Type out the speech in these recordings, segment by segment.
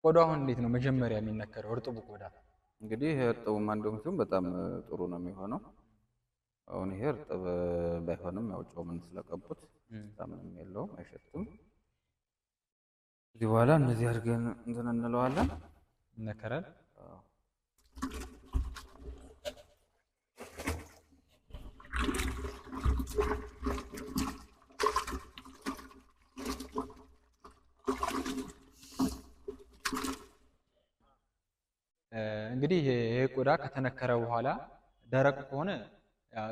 ቆዳው አሁን እንዴት ነው መጀመሪያ የሚነከረው? እርጥቡ ቆዳ እንግዲህ እርጥቡ ማንደም ሲሆን በጣም ጥሩ ነው የሚሆነው። አሁን ይሄ እርጥብ ባይሆንም ያው ጨው ምን ስለቀቡት ምንም የለውም አይሸትም። እዚህ በኋላ እንደዚህ አድርገን እንትን እንለዋለን ይነከራል። እንግዲህ ይሄ ቆዳ ከተነከረ በኋላ ደረቅ ከሆነ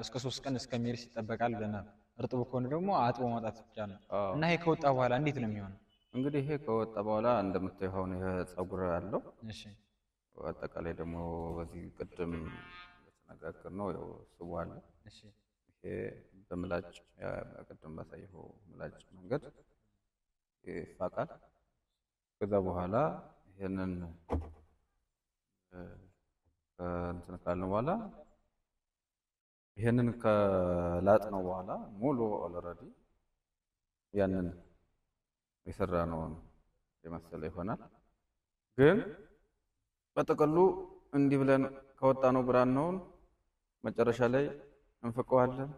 እስከ 3 ቀን እስከሚርስ ይጠበቃል ብለናል። እርጥብ ከሆነ ደግሞ አጥቦ ማውጣት ብቻ ነው እና ይሄ ከወጣ በኋላ እንዴት ነው የሚሆነው? እንግዲህ ይሄ ከወጣ በኋላ እንደምታየው አሁን ይሄ ፀጉር አለው። እሺ አጠቃላይ ደግሞ በዚህ ቅድም ተነጋገርነው ያው ስቡ አለ። እሺ ይሄ በምላጭ ቅድም ባሳየው ምላጭ መንገድ ይፋቃል። ከዛ በኋላ ይሄንን እንትን ካልን በኋላ ይሄንን ከላጥነው በኋላ ሙሉ ኦልሬዲ ያንን የሰራነውን የመሰለ ይሆናል። ግን በጥቅሉ እንዲህ ብለን ከወጣነው ብራናውን መጨረሻ ላይ እንፍቀዋለን፣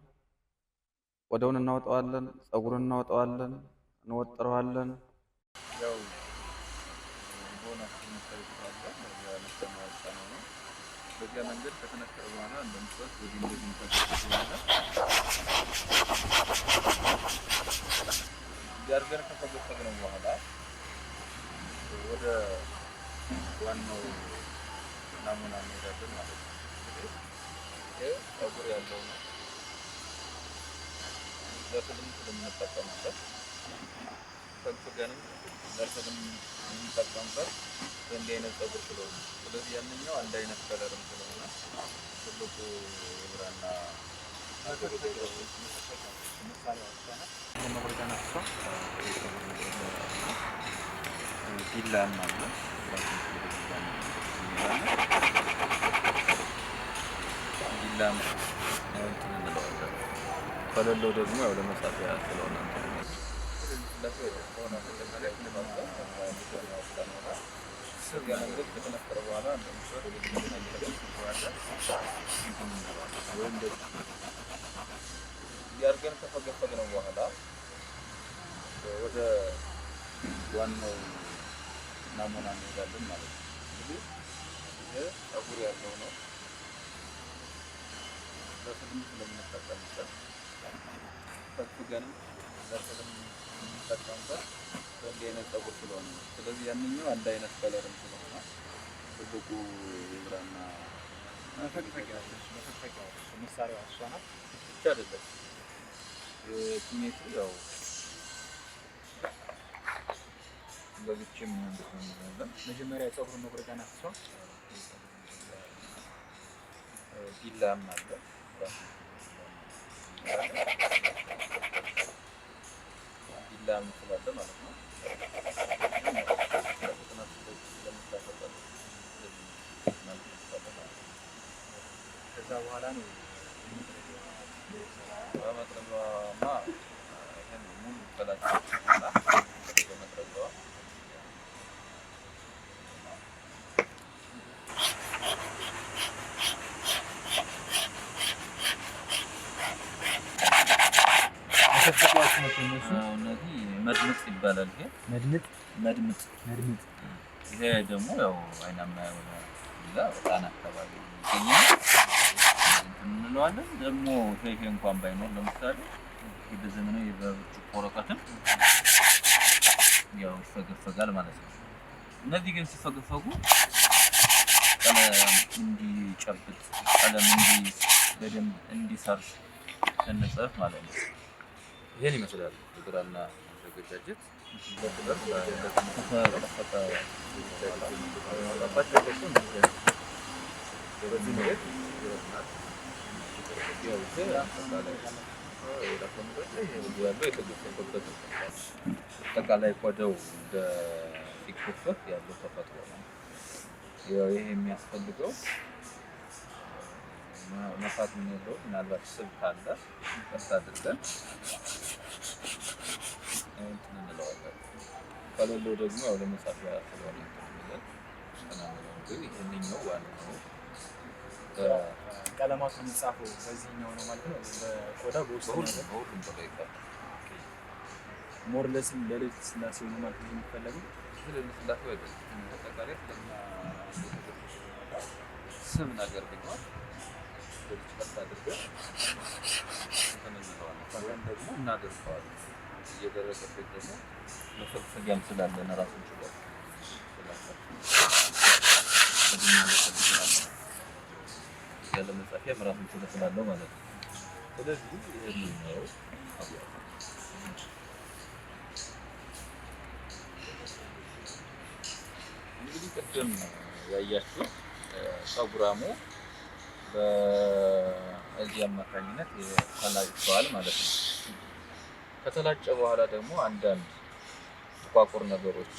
ቆዳውን እናወጣዋለን፣ ፀጉሩን እናወጣዋለን፣ እንወጥረዋለን። ያው በዚያ መንገድ ከተነከረ በኋላ እንደምትወስ እንደዚህ ተፈቅዷል። ያርገን ከፈገፈግነው በኋላ ወደ ዋናው ናሙና እንሄዳለን ማለት ነው። ይሄ ፀጉር ያለው ነው። ለፊልም ስለምንጠቀምበት ፈግፈገንም ለፊልም የምንጠቀምበት በእንዲህ አይነት ፀጉር ስለሆነ ስለዚህ ያንኛው አንድ አይነት ከለርም ስለሆነ ትልቁ የብራና ቢላም አለ ቢላም እንትን እንለዋለን። ከሌለው ደግሞ ያው ለመሳቢያ ስለሆነ ከተነከረ በኋላ ያርገን ከፈገፈግነው በኋላ ወደ ዋናው ናሙና እንሄዳለን ማለት ነው። እንግዲህ ይሄ ፀጉር ያለው ነው። ለፊልም ስለምንጠቀምበት ፈግፈገንም ለፊልም የምንጠቀምበት በእንዲህ አይነት ፀጉር ስለሆነ ነው። ስለዚህ ያንኛው አንድ አይነት ከለርም ስለሆነ ትልቁ የብራና መፈግፈጊያ መሳሪያዋ እሷ ናት ብቻ አይደለም። የትሜቱ ያው በብቻም እንደሆነ መጀመሪያ ፀጉሩን መቁረጫ ናት እሷ። ቢላም አለ ቢላም ስላለ ማለት ነው። ከዛ በኋላ ነው በመጥረቢያማ ይሄን ሙሉ ከላች በመጥረቢያዋ እነዚህ መድምጥ ይባላል። ይሄ መድምጥ ይሄ ደግሞ ያው አይናማ የሆነ እዛ ወጣና አካባቢ ይገኛል እንለዋለን። ደግሞ ይሄ እንኳን ባይኖር ለምሳሌ ይሄ በዘመናዊ በብርጭቆ ወረቀትም ያው ይፈገፈጋል ማለት ነው። እነዚህ ግን ሲፈገፈጉ ቀለም እንዲጨብጥ ቀለም በደንብ እንዲሰርፍ እንጽፍ ማለት ነው። ይሄን ይመስላል የብራና ማዘጋጀት። አጠቃላይ ቆዳው ሲከፈት ያለው ተፈጥሮ ነው። ይሄ የሚያስፈልገው መፋት ምን ያለው ምናልባት ስብ ካለ ቀስ አድርገን እንትን እንለዋለን። ከሌለው ደግሞ ያው ለመጻፊያ ስለሆነ ግን ይሄንኛው ዋናው ቀለማቱ የሚጻፈው በዚህኛው ነው ማለት ነው። በቆዳ በውስጥ በሁሉም ቦታ ይባላል። ሞርለስም ለልጅ ስላሴ ነው ማለት ነው የሚፈለገው። ለልጅ ስላሴ አይደለም፣ አጠቃላይ ስለኛ ስም ነገር ቢሆን ለልጅ ቀስ አድርገን እንተነንለዋለን ደግሞ እናደርገዋለን። እየደረሰበት ደግሞ መሰብሰቢያም ስላለን ራሱን ችሏል ያለ መጻፊያ ራሱን ችሎ ስላለው ማለት ነው። ስለዚህ ይሄን ነው እንግዲህ ቅድም ያያችሁት ፀጉራሙ በዚህ አማካኝነት ተላጭቷል ማለት ነው። ከተላጨ በኋላ ደግሞ አንዳንድ ጥቋቁር ነገሮች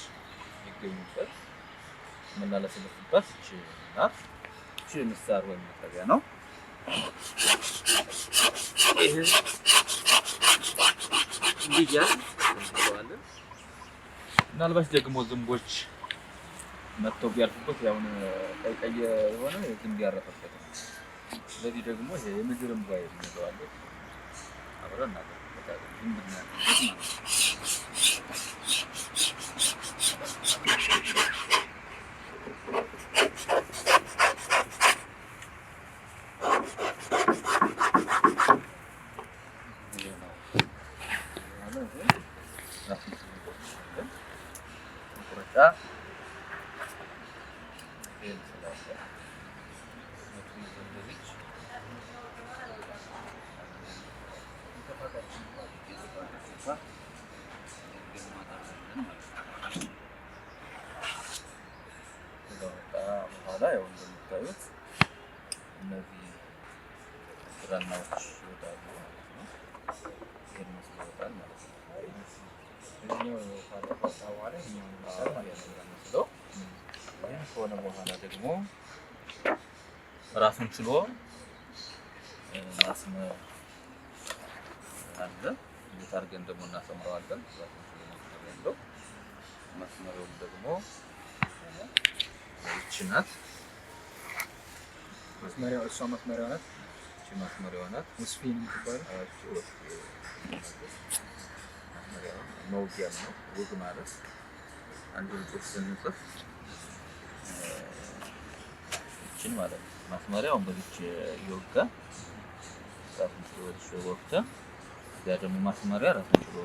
ይገኙበት የምናለስልስበት እቺ ናት። እቺ ምሳር ወይም መጥረጊያ ነው። ይሄ እንዲያል እንሰራዋለን። ምናልባት ደግሞ ዝንቦች መጥተው ቢያልፉበት ያው ቀይ የሆነ ዝንብ ያረፈበት ነው። ስለዚህ ደግሞ ይሄ የምድር እንባ እንለዋለን። አብረን እናደርግበታለን። ዝንብና ያው እንደምታዩት እነዚህ ብራናዎች ይወጣሉ ማለት ነው። ይሄን መስሎ ይወጣል ማለት ነው። እኛው ካለፈታ በኋላ እኛው መስሎ ያለው ይሄን ከሆነ በኋላ ደግሞ ራሱን ችሎ ማስመር አለ። እንዴት አድርገን ደግሞ እናሰምረዋለን? ራሱን ችሎ ማስመር ያለው መስመሩን ደግሞ ይቺ ናት። መስመሪያው እሷ መስመሪያው ናት። እቺ መስመሪያው ናት። ወስፊ ነው የምትባለው። እቺ ወስፊ መስመሪያው መውጊያ ነው። ውግ ማለት አንድ ጽሑፍ ስንጽፍ እቺን ማለት ነው። መስመሪያውን በዚች ይወጋ ራሱን ችሎ ወዲህ ወቅተ እዚያ ደግሞ ማስመሪያ ራሱን ችሎ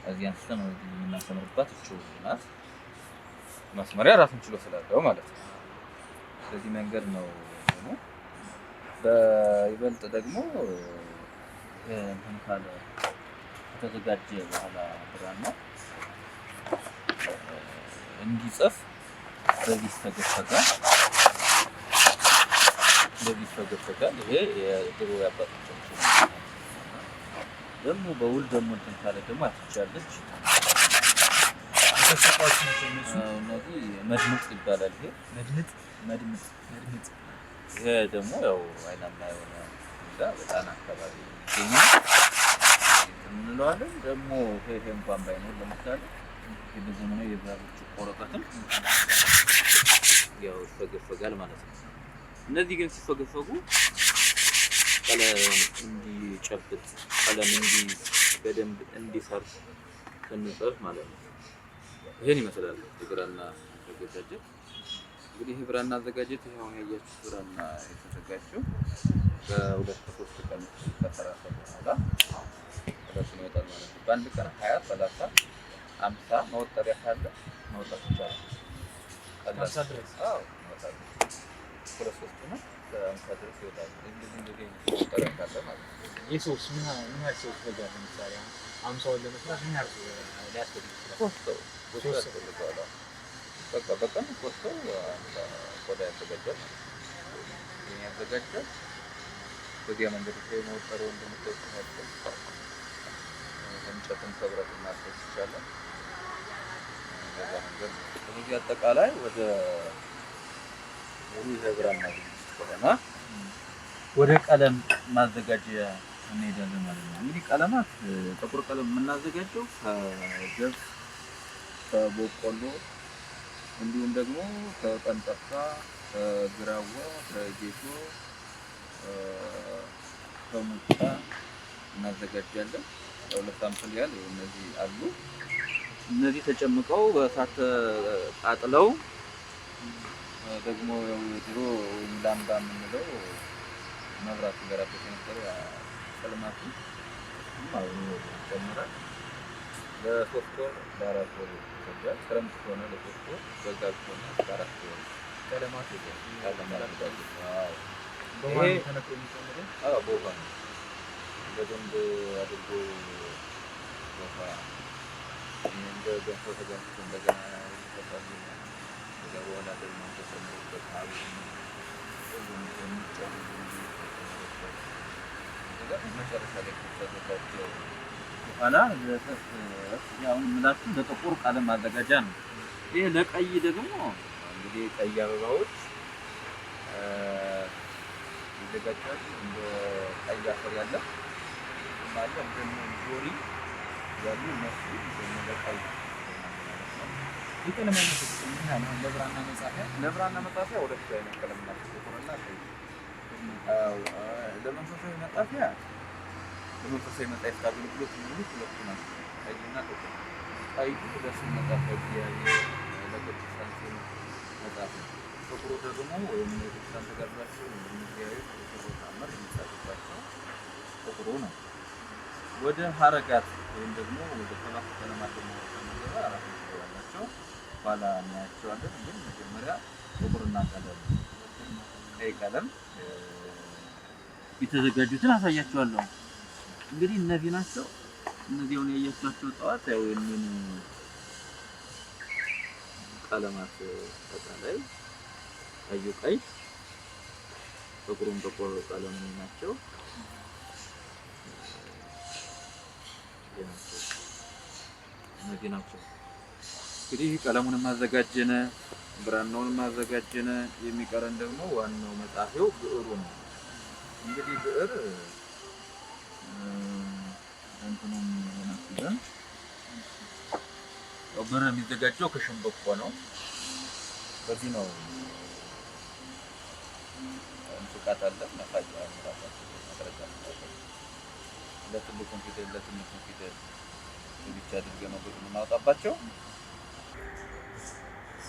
እዚህ አንስተን ወዲህ የምናሰምርባት እቺ ናት። ማስመሪያ ራሱን ችሎ ስላለው ማለት ነው። ስለዚህ መንገድ ነው። በይበልጥ ደግሞ እንትን ካለ ከተዘጋጀ በኋላ ብራና እንዲጽፍ በዚህ ይፈገፈጋል። ይሄ የድሮ ያባቶቻችን ደግሞ በውል ደግሞ እንትን ካለ ደግሞ አትቻለች። እነዚህ መድምጥ ይባላል። ይሄ መድምጥ ይሄ ደግሞ ያው አይናማ የሆነ በጣም አካባቢ ይገኛል እንለዋለን። ደግሞ ይሄ እንኳን ባይኖር ለምሳሌ የዘመናዊ የብራቶች ቆረቀትም ያው ይፈገፈጋል ማለት ነው። እነዚህ ግን ሲፈገፈጉ ቀለም እንዲጨብጥ ቀለም በደንብ እንዲሰርፍ ስንጽፍ ማለት ነው። ይሄን ይመስላል የብራና አዘገጃጀት። እንግዲህ ይሄ ብራና አዘጋጀት ይሄ አሁን ያያችሁት ብራና የተዘጋጀው በሁለት ከሶስት ቀን ከተራሰ በኋላ ራሱን ይወጣል ማለት ነው። በአንድ ቀን 20፣ 30፣ 50 መወጠሪያ ካለ መውጣት ይቻላል። ቀላል ድረስ ይወጣል። ሁለት ሶስት ነው ከ50 ድረስ ይወጣል። እንደዚህ መወጠሪያ ካለ ማለት ነው። የሶስ ምን ያህል ሰው ይፈጃል? ለምሳሌ 50 ለመስራት ምን ያህል ሊያስፈልግ ይችላል? ሶስት ያስፈልገዋል። በቃ በቀን ቆርጠው ቆዳ ያዘጋጃል። ይሄን ያዘጋጃል። በዚያ መንገድ መወጠሪያው እንደምታዩት እንጨትን ከብረት ማስፈስ ይቻላል። በዛ መንገድ ስለዚህ አጠቃላይ ወደ ሙሉ የብራና ከሆነ ወደ ቀለም ማዘጋጀያ እንሄዳለን ማለት ነው። እንግዲህ ቀለማት ጥቁር ቀለም የምናዘጋጀው ከገብስ፣ ከበቆሎ፣ እንዲሁም ደግሞ ከቀንጠፋ፣ ከግራዋ፣ ከጌሾ፣ ከሙጫ እናዘጋጃለን። ለሁለት ሳምፕል ያህል እነዚህ አሉ። እነዚህ ተጨምቀው በእሳት ተቃጥለው ደግሞ ያው ድሮ ላምባ የምንለው መብራት ይገራበት የነበረ ቀለማቱ አሁን ይጨምራል። ለሶስት ወር ለአራት ወር ይፈጃል። ክረምት ከሆነ ለሶስት ወር፣ በጋ ከሆነ ለአራት ወር ቀለማቱ ይሄ ተነክሮ የሚጨምረው በውሃ ነው። በደንብ አድርጎ ውሃ እንደ ገንፎ ተገንፍቶ እንደገና ይፈታል። ከዛ በኋላ ደግሞ ተጨምሮበት መጨረሻ ላይ ከተዘጋጀ በኋላ አሁን የምላችሁ ለጥቁር ቀለም ማዘጋጃ ነው። ይሄ ለቀይ ደግሞ እንግዲህ ቀይ አበባዎች ይዘጋጃሉ። እንደ ቀይ አፈር ያለ ማለት እንደ ጆሪ ያሉ እነሱ ለቀይ የቀለም አይነቶች ምን ያህል ነው? ለብራና መጻፊያ ሁለት አይነት ቀለም ናቸው፣ ጥቁርና ቀይ። ለመንፈሳዊ መጻፊያ መጻሕፍት አገልግሎት የሚውሉት ሁለቱ ናቸው፣ ቀይና ጥቁር። ቀዩ ለስም መጻፊያ ለቅዱሳን ስም መጻፊያ፣ ጥቁሩ ደግሞ ወይም የቅዱሳን ተጋድሏቸው የሚያዩ ተአምር የሚጻፍባቸው ጥቁሩ ነው። ወደ ሀረጋት ወይም ደግሞ ወደ ሰባት ቀለማት ደግሞ ከመገባ አራት ያላቸው ኋላ እናያቸዋለን። ግን መጀመሪያ ጥቁርና ቀይ ቀለም የተዘጋጁትን አሳያቸዋለሁ። እንግዲህ እነዚህ ናቸው። እነዚህ አሁን ያያችኋቸው ጠዋት ያው የምን ቀለማት አጠቃላይ ቀዩ ቀይ፣ ጥቁሩም ጥቁር ቀለም ናቸው። እነዚህ ናቸው። እንግዲህ ቀለሙን ማዘጋጀነ፣ ብራናውን ማዘጋጀነ። የሚቀረን ደግሞ ዋናው መጻፊያው ብዕሩ ነው። እንግዲህ ብዕር እንትኑም የነሱን ብዕር የሚዘጋጀው ከሸንበቆ ነው። በዚህ ነው እንፍቃት አለ መፋጫ ለትልቁም ፊደል ለትንሹም ፊደል ብቻ አድርገን ነው ብዕር የምናወጣባቸው።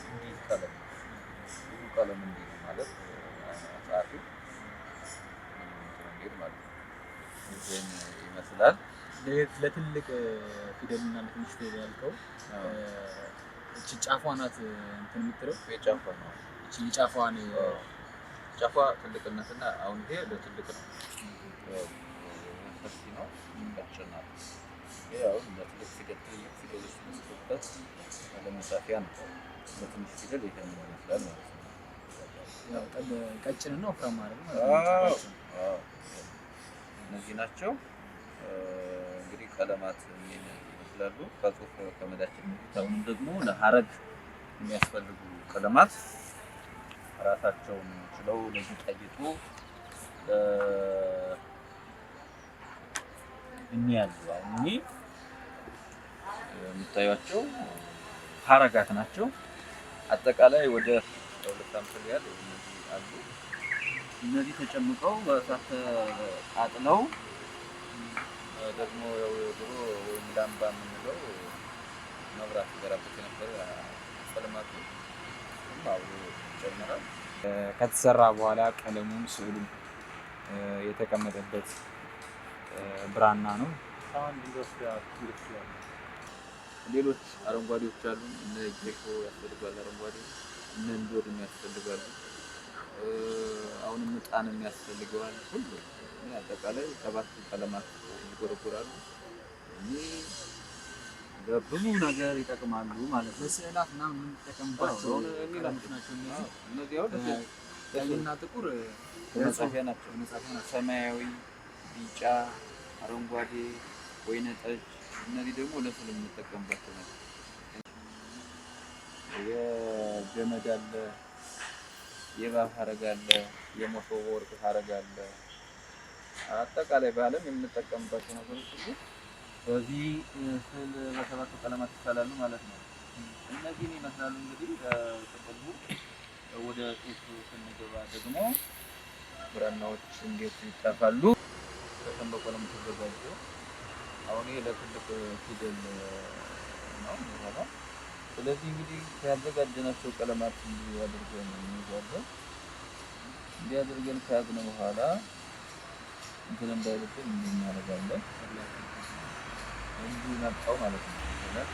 እንዲህ ቀለም ብዙ ቀለም እንዲህ ነው ማለት ጸሐፊው እንትን ማለት ነው። ይሄን ይመስላል። ለትልቅ ፊደልና ለትንሽ ፊደል ያልከው እቺ ጫፏ ናት እንትን የምትለው የጫፏ ነው። እቺ ጫፏን ጫፏ ትልቅነትና አሁን ይሄ ለትልቅ ነው ሰፊ ነው ቀጭናት። ይሄ አሁን ለትልቅ ፊደል ትልቅ ፊደሎች የሚጽፉበት ለመጻፊያ ነው። ለትንሽ ፊደል ይሄን ይመስላል ማለት ነው። ያው ቀጭንና ወፍራም ማለት ነው። እነዚህ ናቸው እንግዲህ ቀለማት ይመስላሉ። ከጽሁፍ ከመዳችን አሁን ደግሞ ለሀረግ የሚያስፈልጉ ቀለማት ራሳቸውን ችለው ለጌጣጌጡ የሚያዙ አሁን የምታዩቸው ሀረጋት ናቸው። አጠቃላይ ወደ 2 ሳምፕል ያህል እነዚህ አሉ። እነዚህ ተጨምቀው በእሳት ተቃጥለው ደግሞ ያው ድሮ ወይም ላምባ የምንለው መብራት ይገራበት የነበረ ቀለማቱ አብሮ ይጨመራል። ከተሰራ በኋላ ቀለሙም ስዕሉም የተቀመጠበት ብራና ነው። ሌሎች አረንጓዴዎች አሉ። እነ ጌሾ ያስፈልጋል፣ አረንጓዴ እነ እንዶድ ያስፈልጋሉ። አሁንም ዕጣን ያስፈልገዋል። ሁሉ አጠቃላይ 7 ቀለማት ይጎረጎራሉ። እነዚህ ለብዙ ነገር ይጠቅማሉ ማለት ነው። ለስዕላት ምናምን የምንጠቀምባቸው ቀለሞች ናቸው። እነዚህ አሁን ቀይና ጥቁር መጻፊያ ናቸው። ሰማያዊ፣ ቢጫ፣ አረንጓዴ፣ ወይነ ጠጅ እነዚህ ደግሞ ለስዕል የምንጠቀምባቸው ናቸው። የገመድ አለ፣ የእባብ ሐረግ አለ፣ የመሶበ ወርቅ ሐረግ አለ። አጠቃላይ በዓለም የምንጠቀምባቸው ነገሮች ሁሉ በዚህ ስዕል በ7 ቀለማት ይሳላሉ ማለት ነው። እነዚህን ይመስላሉ እንግዲህ ጥቅሉ። ወደ ጤፍ ስንገባ ደግሞ ብራናዎች እንዴት ይጠፋሉ? ከሸንበቆ ነው የምትዘጋጀው። አሁን ይሄ ለትልቅ ፊደል ነው የሚሆነው። ስለዚህ እንግዲህ ያዘጋጀናቸው ቀለማት እንዲህ አድርገን እንይዛለን። እንዲህ አድርገን ከያዝን በኋላ እንትን እንዳይልብን እንዲህ እናደርጋለን። እንዲህ መጣው ማለት ነው።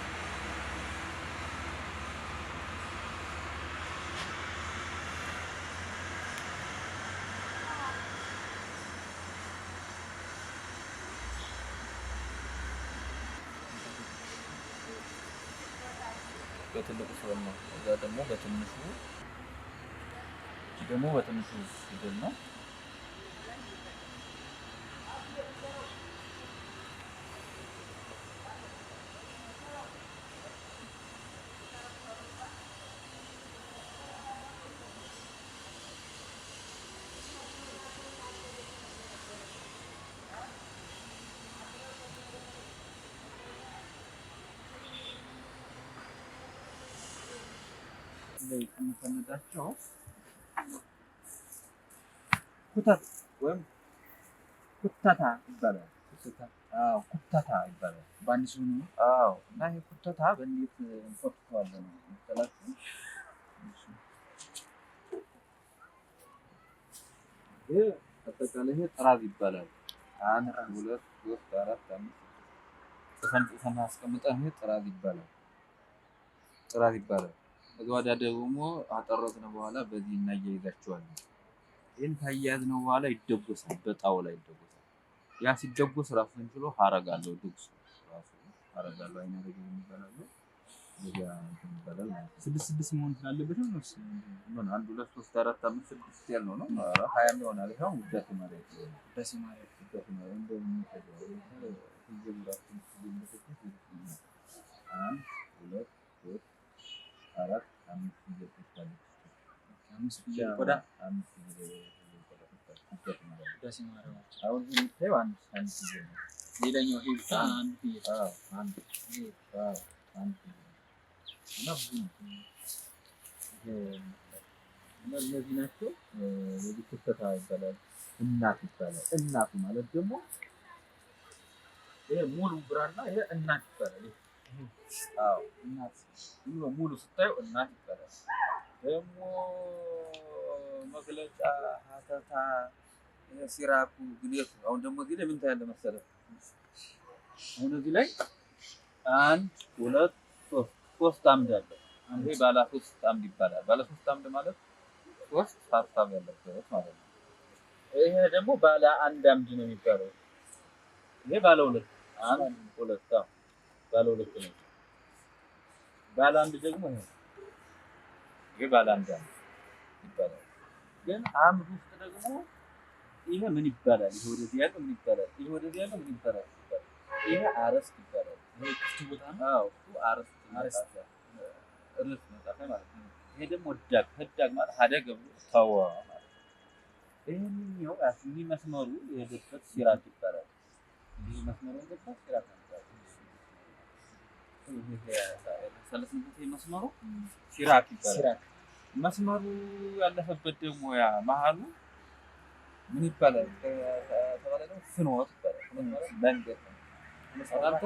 በትልቁ ሲሆን ነው። እዛ ደግሞ በትንሹ ፊደል ነው። የምንፈነዳቸው ኩተት ወይም ኩተታ ይባላል። ኩተታ ይባላል በአንድ ሲሆኑ። እና ይሄ ኩተታ በእንዴት እንፈትተዋለን መሰላችሁ? ይሄ አጠቃላይ ይሄ ጥራዝ ይባላል። 1 2 3 4 5 ጽፈን አስቀምጠን ይሄ ጥራዝ ይባላል። ከዛ ወዲያ ደግሞ አጠረቅን በኋላ በዚህ እናያይዛቸዋለን። ይሄን ካያያዝነው በኋላ ይደጎሳል፣ በጣውላ ይደጎሳል። ያ ሲደጎስ ራሱን ችሎ ሐረግ አለው። ድግሱ ራሱ ሐረግ አለው። አይነ ረጅ የሚባለው ለያ ይባላል ማለት ነው። 6 መሆን ስላለበት ነው። 1 2 3 4 5 6 ያልነው ነው። 20 ይሆናል። ይሄው ውዳሴ ማለት እንደሚፈጀው ይጀምራችሁ ይልበሰት 1 2 3 4 5 ይጀምራል። 5 ቆዳ 5 አሁን ይሄው አንድ ሌላኛው ይሄ አንድ እነዚህ ናቸው። የዚህ ኩተታ ይባላል። እናት ይባላል። እናቱ ማለት ደግሞ ይሄ ሙሉ ብራና ይሄ እናት ይባላል። እናት ሙሉ ስታየው እናት ይባላል። ደግሞ መግለጫ ሀተታ ሲራኩ ግሌቱ። አሁን ደግሞ እዚህ ላይ ምን ታያለህ መሰለህ? አሁን እዚህ ላይ 1 2 3 አምድ አለ። ይሄ ባለ 3 አምድ ይባላል። ባለ 3 አምድ ማለት 3 ሀሳብ ያለበት ማለት ነው። ይሄ ደግሞ ባለ 1 አምድ ነው የሚባለው። ይሄ ባለ 2 1 2 ባለ 2 ነው። ባለ 1 ደግሞ ይሄ ባለ 1 አምድ ይባላል። ግን አምድ ውስጥ ደግሞ ይሄ ምን ይባላል? ይሄ ወደዚህ ያለው ምን ይባላል? ይሄ ወደዚህ ያለው ምን ይባላል? ይሄ አረስት ይባላል። ይሄ ክፍት ቦታ ነው። አረስት ርዕስ መጻፊያ ማለት ነው። ይሄ ደግሞ ህዳግ ማለት ሀደግ ብሎ ተወ ማለት ነው። ይሄንኛው ይሄ መስመሩ የሄደበት ሲራክ ይባላል። ይሄ መስመሩ የሄደበት ሲራክ ይባላል። ይሄ መስመሩ ሲራክ ይባላል። መስመሩ ያለፈበት ደግሞ ያ መሀሉ ምን ይባላል? ተባለ ደግሞ ፍኖት ይባላል። መንገድ ነው።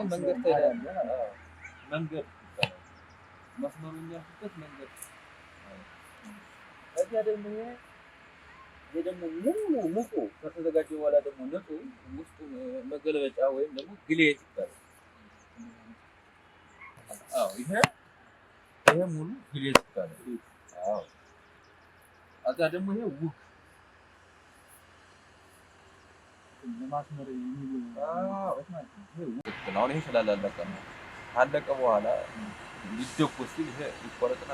መንገድ ትሄዳለህ። መንገድ ይባላል። መስመሩ የሚያልፍበት መንገድ። ከዚያ ደግሞ ይሄ ደግሞ ሙሉ ከተዘጋጀ በኋላ ደግሞ ነጡ ውስጡ መገለበጫ ወይም ደግሞ ግሌት ይባላል። ይሄ ሙሉ ግሌት ይባላል። ከዛ ደግሞ ይሄ ውግ ለማስመር አሁን ይሄ ስላላለቀ ነው። ካለቀ በኋላ ሊደጎስ ሲል ይሄ ይቆረጥና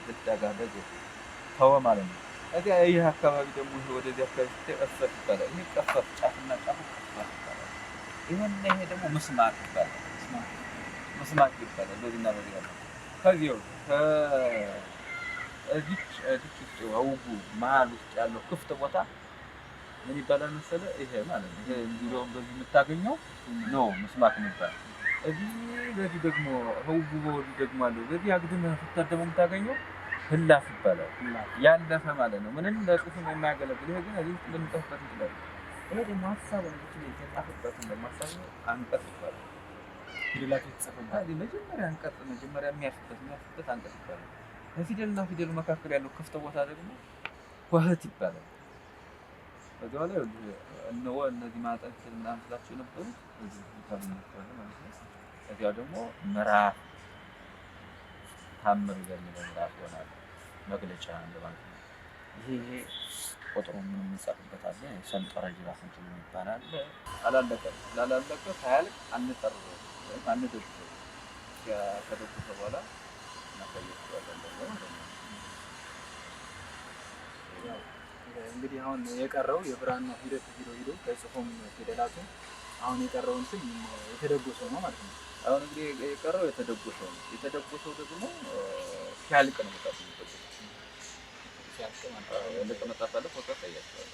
ህዳግ አደረገ ተወ ማለት ነው። ከዚያ ይህ አካባቢ ደግሞ ይሄ ወደዚህ አካባቢ ቀፈፍ ይባላል። ይሄ ቀፈፍ ጫፍና ጫፉ ቀፈፍ ይባላል። ይሄ ደግሞ ምስማቅ ይባላል። ምስማቅ ይባላል። በዚህና በዚህ ያለው ከዚያው እዚች ውስጥ አውጉ መሀል ውስጥ ያለው ክፍት ቦታ ምን ይባላል መሰለህ? ይሄ ማለት ነው። ይሄ እንዲሁም በዚህ የምታገኘው ነው ምስማቅ የሚባል። በዚህ ደግሞ ህውቡ ደግሞ አለው በዚህ አግድመህ ስትታደሙ የምታገኘው ህላፍ ይባላል። ያለፈ ማለት ነው። ምንም ለጽሁፍም የማያገለግል ይሄ ግን እዚህ ውስጥ ልንጠፍበት እንችላለን። ይሄ ደግሞ ሀሳብ ነው። የተጻፈበት ሀሳብ አንቀጽ ይባላል። ፊደላቱ የተጻፈበት መጀመሪያ አንቀጽ መጀመሪያ የሚያርፍበት አንቀጽ ይባላል። ከፊደልና ፊደሉ መካከል ያለው ክፍት ቦታ ደግሞ ሆህት ይባላል። በዚያው ላይ እነዚህ ማጠንትና ምስላቸው የነበሩት እዚህ ታብነታለ ማለት ነው። ከዚያው ደግሞ ምዕራፍ ታምር የሚለው ምዕራፍ ይሆናል። መግለጫ እንደማለት ነው። ይሄ ቁጥሩ ምን የሚጻፍበት አለ። ሰንጠረዥ ራሱን ችሎ ይባላል። ላላለቀ ሳያልቅ አንጠርዘው ወይም አንደግፈው ከደጉ በኋላ እናሳያቸዋለን ደግሞ ማለት ነው። እንግዲህ አሁን የቀረው የብራና ሂደት ሂዶ ከጽፎም ፊደላቱ አሁን የቀረው እንትን የተደጎሰው ነው ማለት ነው። አሁን እንግዲህ የቀረው የተደጎሰው ነው። የተደጎሰው ደግሞ ሲያልቅ ነው መጣፍ የሚደጎሰው። ሲያልቅ ማለት ነው። ለቀመጣ ፈለክ ወጣ ያያቸዋል